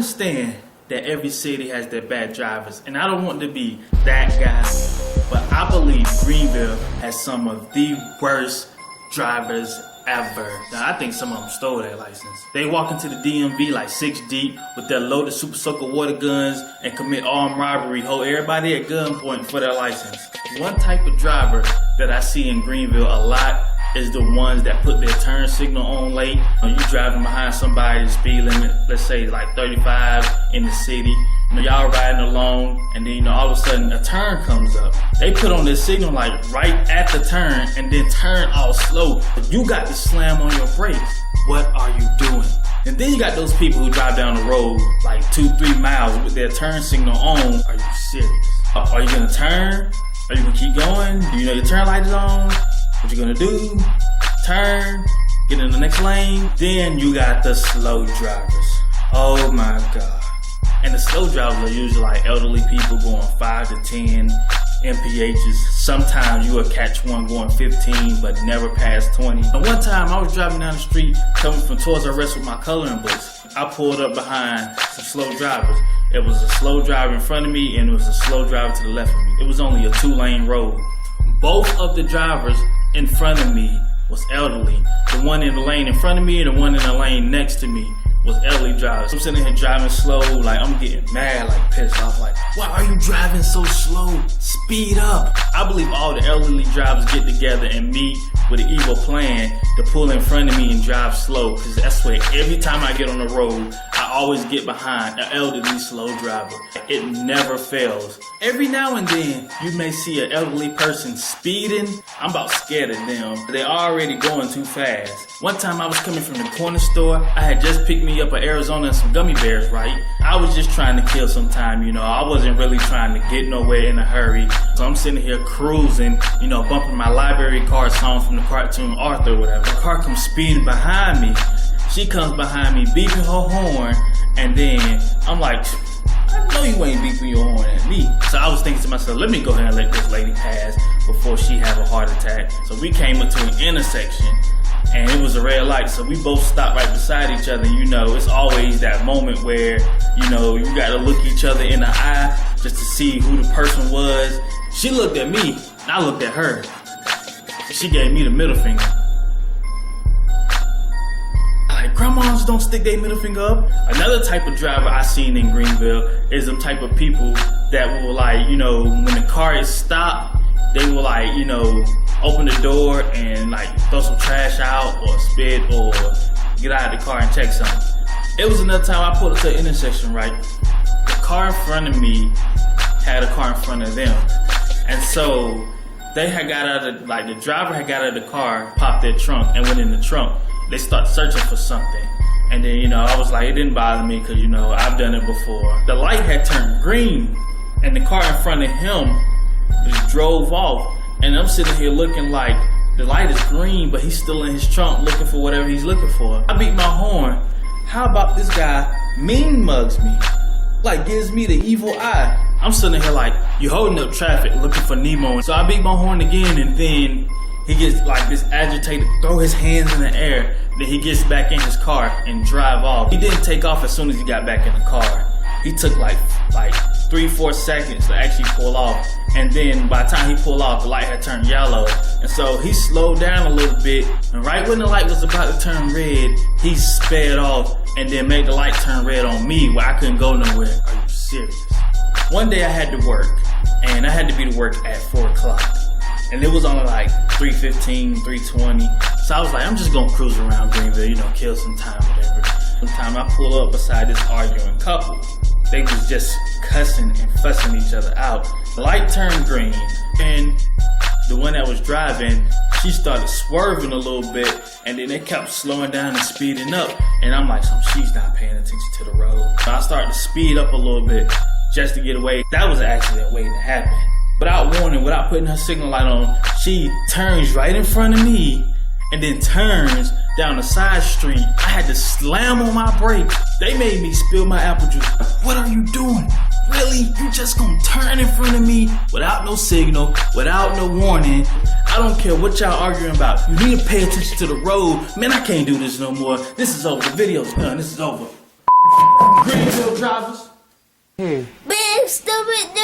understand that every city has their bad drivers, and I don't want to be that guy, but I believe Greenville has some of the worst drivers ever. Now, I think some of them stole their license. They walk into the DMV like 6 deep with their loaded Super Soaker water guns and commit armed robbery, hold everybody at gunpoint for their license. One type of driver that I see in Greenville a lot is the ones that put their turn signal on late. You driving behind somebody, the speed limit, let's say like 35 in the city. Y'all riding along, and then all of a sudden a turn comes up. They put on their signal like right at the turn and then turn all slow. But you got to slam on your brakes. What are you doing? And then you got those people who drive down the road like 2-3 miles with their turn signal on. Are you serious? Are you gonna turn? Are you gonna keep going? Do you know your turn light is on? What you gonna do? Turn, get in the next lane. Then you got the slow drivers. Oh my God. And the slow drivers are usually like elderly people going 5 to 10 MPHs. Sometimes you will catch one going 15, but never past 20. And one time I was driving down the street coming from Toys R Us with my coloring books. I pulled up behind some slow drivers. It was a slow driver in front of me and it was a slow driver to the left of me. It was only a 2-lane road. Both of the drivers in front of me was elderly. The one in the lane in front of me and the one in the lane next to me was elderly drivers. I'm sitting here driving slow, like I'm getting mad, like pissed off, like, why are you driving so slow? Speed up. I believe all the elderly drivers get together and meet with an evil plan to pull in front of me and drive slow, because that's where every time I get on the road, I always get behind an elderly slow driver. It never fails. Every now and then, you may see an elderly person speeding. I'm about scared of them. They're already going too fast. One time I was coming from the corner store. I had just picked me up in Arizona and some gummy bears, right? I was just trying to kill some time, you know. I wasn't really trying to get nowhere in a hurry. So I'm sitting here cruising, you know, bumping my library card song from the cartoon Arthur or whatever. The car comes speeding behind me. She comes behind me, beeping her horn, and then I'm like, I know you ain't beeping your horn at me. So I was thinking to myself, let me go ahead and let this lady pass before she have a heart attack. So we came into an intersection, and it was a red light, so we both stopped right beside each other. You know, it's always that moment where, you know, you gotta look each other in the eye just to see who the person was. She looked at me, and I looked at her. She gave me the middle finger. Like, grandmas don't stick their middle finger up. Another type of driver I seen in Greenville is them type of people that will, like, you know, when the car is stopped, they will, like, you know, open the door and like throw some trash out or spit or get out of the car and check something. It was another time I pulled up to an intersection, right? The car in front of me had a car in front of them. And so they had got out of, like, the driver had got out of the car, popped their trunk and went in the trunk. They started searching for something. And then, you know, I was like, it didn't bother me because, you know, I've done it before. The light had turned green and the car in front of him just drove off. And I'm sitting here looking like the light is green, but he's still in his trunk looking for whatever he's looking for. I beat my horn. How about this guy mean mugs me? Like, gives me the evil eye. I'm sitting here like, you holding up traffic looking for Nemo. So I beat my horn again, and then he gets like this agitated, throw his hands in the air. Then he gets back in his car and drive off. He didn't take off as soon as he got back in the car. He took like 3-4 seconds to actually pull off. And then by the time he pulled off, the light had turned yellow. And so he slowed down a little bit. And right when the light was about to turn red, he sped off and then made the light turn red on me where I couldn't go nowhere. Are you serious? One day I had to work, and I had to be to work at 4 o'clock. And it was only like 3:15, 3:20. So I was like, I'm just gonna cruise around Greenville, you know, kill some time, whatever. Sometime I pull up beside this arguing couple. They was just cussing and fussing each other out. The light turned green, and the one that was driving, she started swerving a little bit, and then they kept slowing down and speeding up. And I'm like, she's not paying attention to the road. So I started to speed up a little bit just to get away. That was an accident waiting to happen. Without warning, without putting her signal light on, she turns right in front of me and then turns down the side street. I had to slam on my brakes. They made me spill my apple juice. What are you doing? Really? You just gonna turn in front of me without no signal, without no warning? I don't care what y'all arguing about. You need to pay attention to the road. Man, I can't do this no more. This is over. The video's done. This is over. Greenville drivers. Big stupid